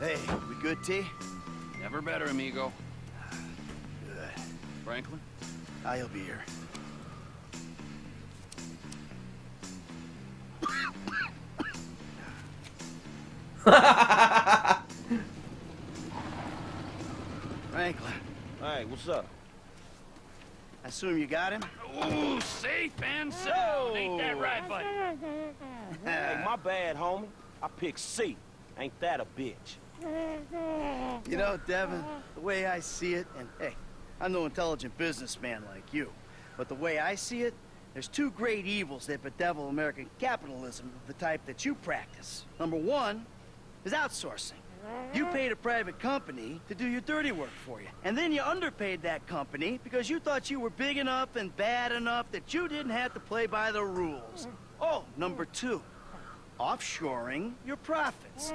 Hey, we good, T? Never better, amigo. Good. Franklin? I'll be here. Franklin. Hey, what's up? I assume you got him? Ooh, safe and sound. Ain't that right, buddy? Hey, my bad, homie. I picked C. Ain't that a bitch? You know, Devin, the way I see it, and hey, I'm no intelligent businessman like you, but the way I see it, there's two great evils that bedevil American capitalism of the type that you practice. Number one is outsourcing. You paid a private company to do your dirty work for you, and then you underpaid that company because you thought you were big enough and bad enough that you didn't have to play by the rules. Oh, number two, offshoring your profits.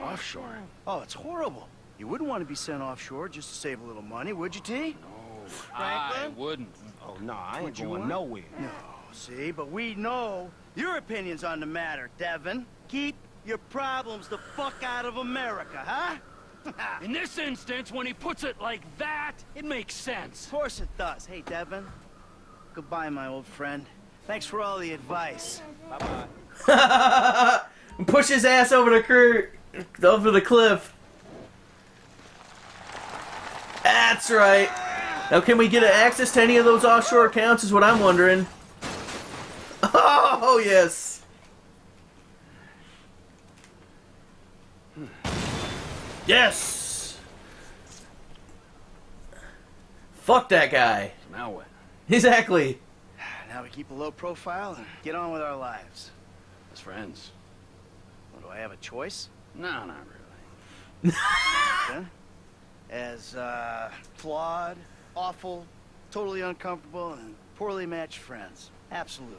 Offshore? Oh, it's horrible. You wouldn't want to be sent offshore just to save a little money, would you, T? No, Franklin? I wouldn't. Oh, no, I ain't Would you going want? nowhere. No, see, but we know your opinions on the matter, Devin. Keep your problems the fuck out of America, huh? In this instance, when he puts it like that, it makes sense. Of course it does. Hey, Devin. Goodbye, my old friend. Thanks for all the advice. Bye-bye. Push his ass over the cliff. That's right. Now, can we get access to any of those offshore accounts? Is what I'm wondering. Oh yes. Yes. Fuck that guy. Now what? Exactly. Now we keep a low profile and get on with our lives. As friends? Well, do I have a choice? No, not really. Yeah? As, flawed, awful, totally uncomfortable, and poorly matched friends. Absolutely.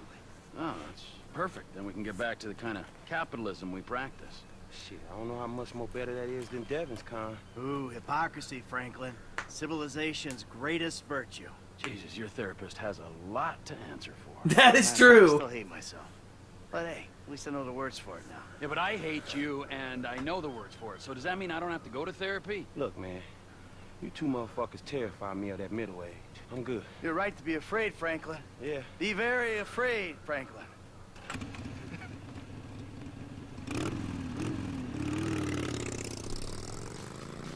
Oh, that's perfect. Then we can get back to the kind of capitalism we practice. Shit, I don't know how much more better that is than Devin's con. Ooh, hypocrisy, Franklin. Civilization's greatest virtue. Jesus, your therapist has a lot to answer for. That is I true. still hate myself. But hey, at least I know the words for it now. Yeah, but I hate you, and I know the words for it. So does that mean I don't have to go to therapy? Look, man, you two motherfuckers terrify me of that middle age. I'm good. You're right to be afraid, Franklin. Yeah. Be very afraid, Franklin.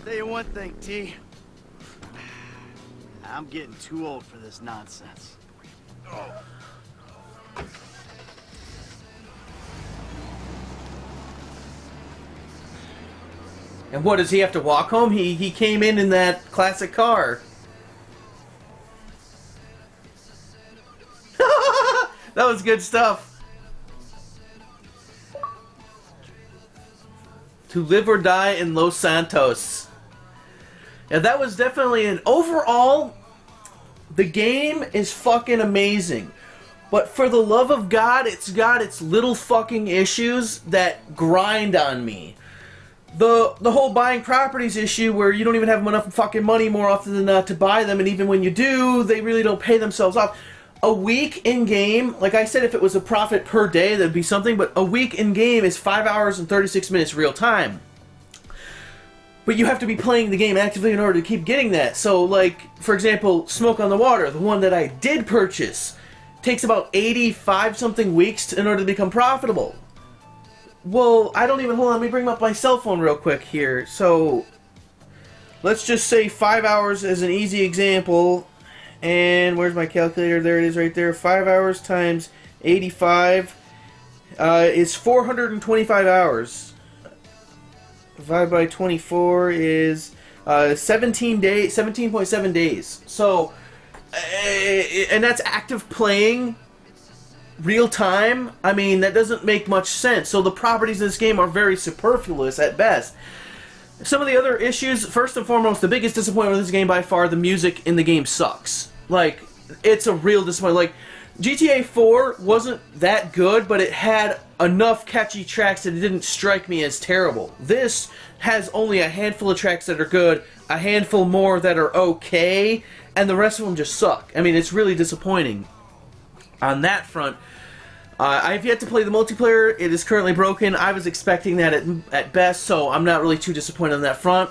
Tell you one thing, T. I'm getting too old for this nonsense. Oh. And what, does he have to walk home? He came in that classic car. That was good stuff. To live or die in Los Santos. Yeah, that was definitely an overall. The game is fucking amazing. But for the love of God, it's got its little fucking issues that grind on me. The whole buying properties issue where you don't even have enough fucking money more often than not to buy them, and even when you do, they really don't pay themselves off. A week in-game, like I said, if it was a profit per day, that'd be something, but a week in-game is 5 hours and 36 minutes real time. But you have to be playing the game actively in order to keep getting that. So, like, for example, Smoke on the Water, the one that I did purchase, takes about 85-something weeks in order to become profitable. Well, I don't even... Hold on, let me bring up my cell phone real quick here. So, let's just say 5 hours as an easy example. And where's my calculator? There it is right there. 5 hours times 85 is 425 hours. Divided by 24 is 17.7 days. So, and that's active playing, real time. I mean, that doesn't make much sense. So the properties in this game are very superfluous at best. Some of the other issues, first and foremost, the biggest disappointment with this game by far, the music in the game sucks. Like, it's a real disappointment. Like, GTA 4 wasn't that good, but it had enough catchy tracks that it didn't strike me as terrible. This has only a handful of tracks that are good, a handful more that are okay, and the rest of them just suck. I mean, it's really disappointing on that front. I've yet to play the multiplayer. It is currently broken. I was expecting that at best, so I'm not really too disappointed on that front.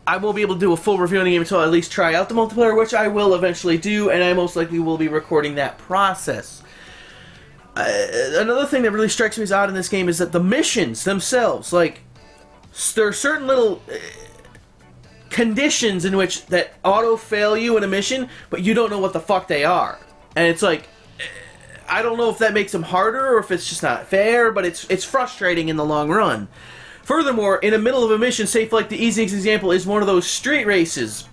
I won't be able to do a full review on the game until I at least try out the multiplayer, which I will eventually do, and I most likely will be recording that process. Another thing that really strikes me as odd in this game is that the missions themselves, like, there are certain little conditions in which that auto-fail you in a mission, but you don't know what the fuck they are. And it's like, I don't know if that makes them harder or if it's just not fair, but it's frustrating in the long run. Furthermore, in the middle of a mission, say like the easiest example is one of those street races.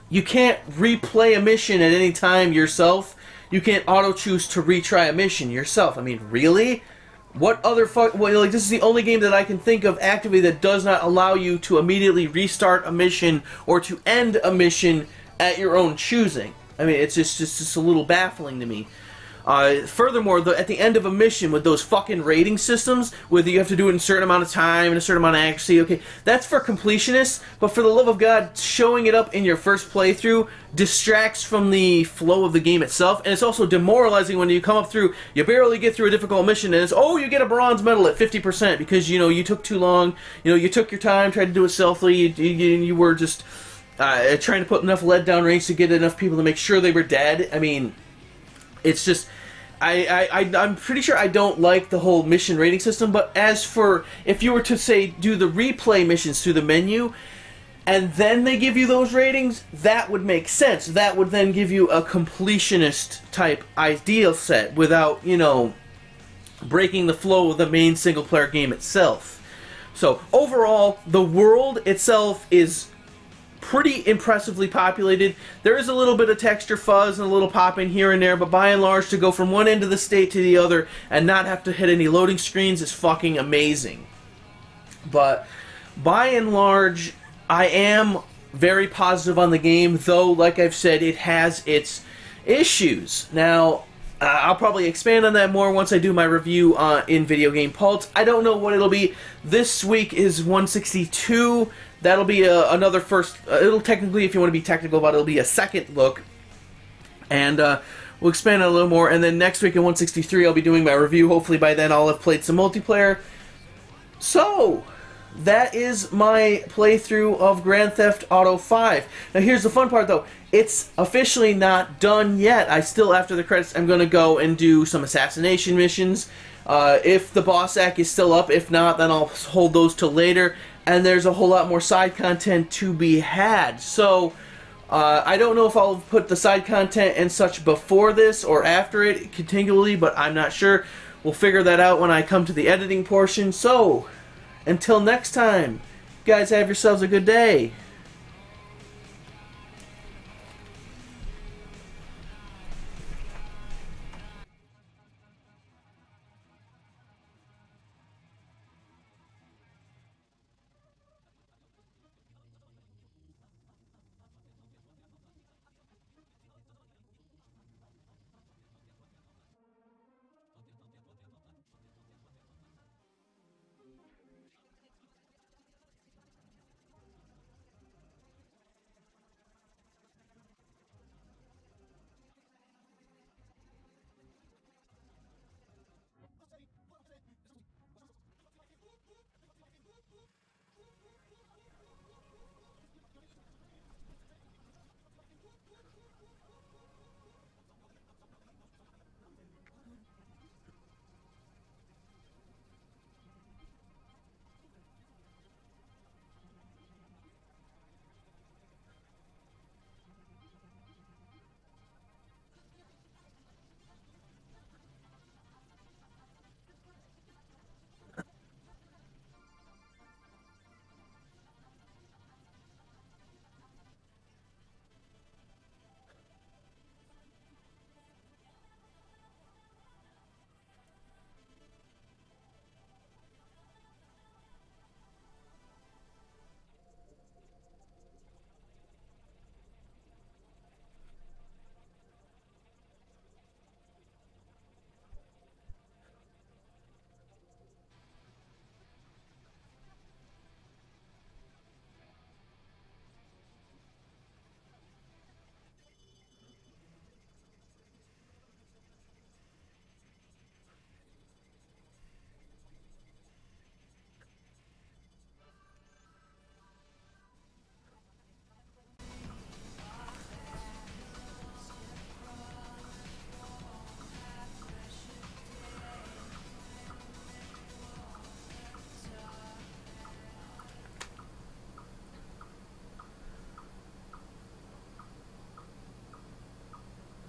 You can't replay a mission at any time yourself. You can't auto-choose to retry a mission yourself. I mean, really? What other fuck... Well, like, this is the only game that I can think of actively that does not allow you to immediately restart a mission or to end a mission at your own choosing. I mean, it's just a little baffling to me. Furthermore, at the end of a mission with those fucking rating systems, whether you have to do it in a certain amount of time and a certain amount of accuracy, okay, that's for completionists, but for the love of God, showing it up in your first playthrough distracts from the flow of the game itself, and it's also demoralizing when you come up through, you barely get through a difficult mission, and it's, oh, you get a bronze medal at 50% because, you know, you took too long, you know, you took your time, tried to do it stealthily, you were just trying to put enough lead down range to get enough people to make sure they were dead. I mean, it's just... I'm pretty sure I don't like the whole mission rating system, but as for, if you were to, say, do the replay missions through the menu, and then they give you those ratings, that would make sense. That would then give you a completionist-type ideal set without, you know, breaking the flow of the main single-player game itself. So, overall, the world itself is pretty impressively populated. There is a little bit of texture fuzz and a little popping here and there, but by and large, to go from one end of the state to the other and not have to hit any loading screens is fucking amazing. But by and large, I am very positive on the game, though, like I've said, it has its issues. Now, I'll probably expand on that more once I do my review in Video Game Pulse. I don't know what it'll be. This week is 162. That'll be another first... it'll technically, if you want to be technical about it, it'll be a second look. And we'll expand on it a little more. And then next week at 163, I'll be doing my review. Hopefully by then I'll have played some multiplayer. So, that is my playthrough of Grand Theft Auto 5. Now here's the fun part though. It's officially not done yet. I still, after the credits, I'm going to go and do some assassination missions. If the boss act is still up, if not, then I'll hold those till later. And there's a whole lot more side content to be had. So, I don't know if I'll put the side content and such before this or after it continually, but I'm not sure. We'll figure that out when I come to the editing portion. So, until next time, you guys have yourselves a good day.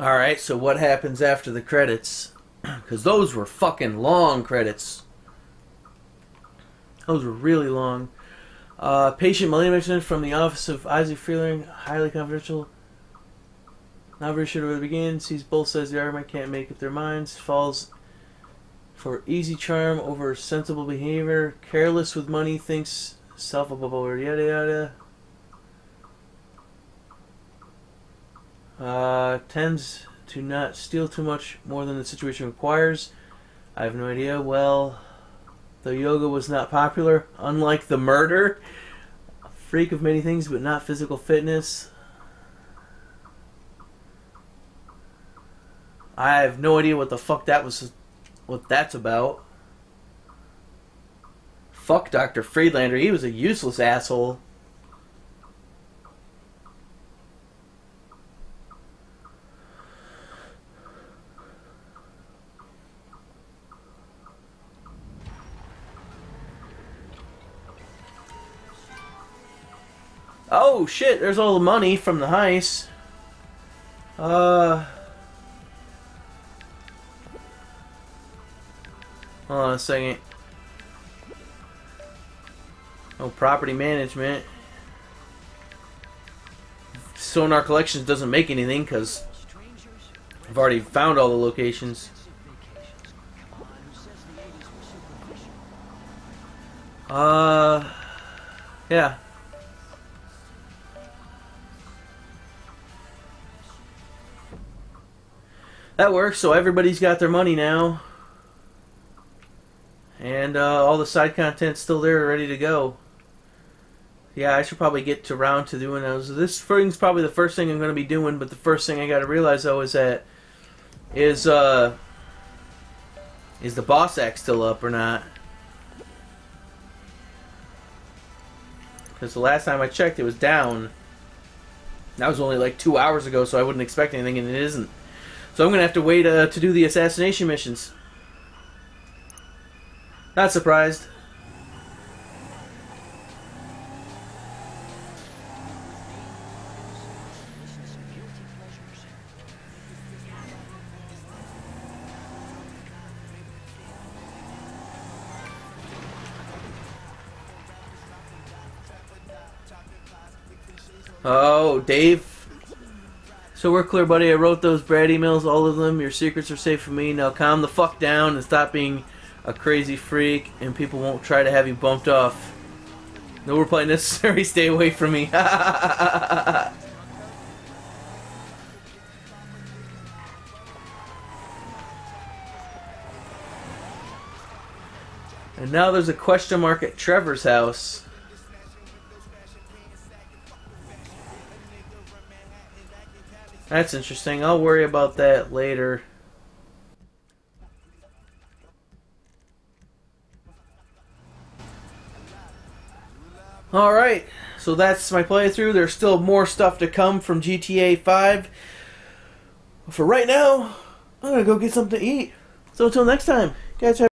Alright, so what happens after the credits? Because those were fucking long credits. Those were really long. Patient malingering from the office of Isaac Freeling, highly confidential. Not very sure where to begin. Sees both sides of the argument, can't make up their minds. Falls for easy charm over sensible behavior. Careless with money, thinks self above all, yada yada. Tends to not steal too much more than the situation requires. I have no idea. Well, the yoga was not popular, unlike the murder. A freak of many things, but not physical fitness. I have no idea what the fuck that was, what that's about. Fuck Dr. Friedlander, he was a useless asshole. Oh shit, there's all the money from the heist. Hold on a second. Oh, property management. Sonar Collections doesn't make anything because I've already found all the locations. Yeah. That works, so everybody's got their money now. And all the side content's still there, ready to go. Yeah, I should probably get around to doing those. This thing's probably the first thing I'm going to be doing, but the first thing I got to realize though is that is the boss act still up or not? Because the last time I checked, it was down. That was only like 2 hours ago, so I wouldn't expect anything, and it isn't. So I'm going to have to wait to do the assassination missions. Not surprised. Oh, Dave. So we're clear, buddy. I wrote those Brad emails, all of them. Your secrets are safe from me. Now calm the fuck down and stop being a crazy freak, and people won't try to have you bumped off. No reply necessary. Stay away from me. And now there's a question mark at Trevor's house. That's interesting. I'll worry about that later. Alright, so that's my playthrough. There's still more stuff to come from GTA 5. For right now, I'm gonna go get something to eat. So until next time, guys have